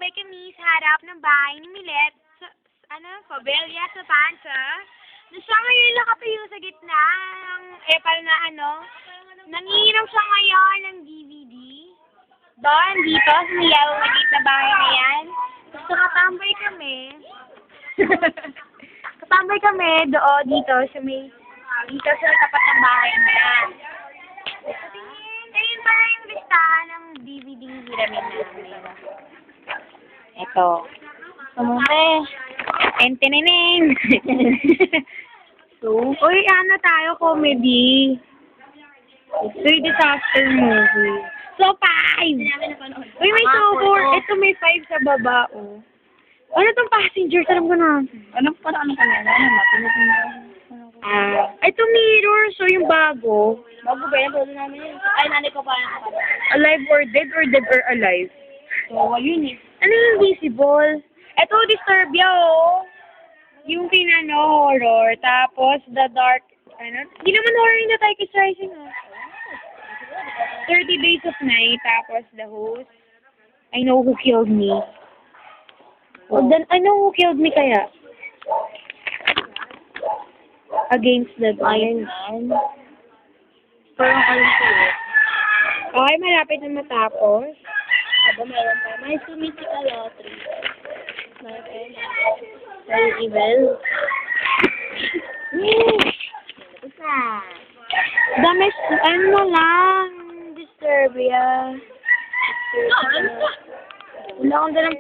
Tambay kami sa harap ng bahay ni Milet. Pabelya sa Pansa. Na siya ngayon nakatayo sa gitna ng epal na nangihiram siya ngayon ng DVD. Doon, dito, sa Yellow Maliit na bahay na yan. Tapos nakatambay kami. Katambay kami doon, dito, dito sa tapat ng bahay na yan. Ayun pala yung listahan ng DVD hiramin namin. Ito. Sumute. Enteneneng. So, uy, tayo, comedy. Three disaster movie. So, 5! Uy, may 4. Ito may 5 sa baba, oh. Ano tong Passengers? Alam ko na. Ano pangalan? Ito mirror. So, yung bago. Bago ba yan? Todo namin yun. Ay, nanay ko pa. Alive or dead or alive? So, yun eh. Ano yung visible? Ito, Disturbia, oh. Yung horror. Tapos, The Dark, Hindi naman horror yung The Darkest Rising, oh. 30 Days of Night. Tapos, The Host. I Know Who Killed Me. Oh, then, Who Killed Me kaya? Against the Iron Man. Parang alam ko eh. Okay, malapit na matapos. Aba, meron pa. May Mythical Lottery. Very evil. Tapos na. Dami, lang. Disturbia. Ano? Wala akong dalang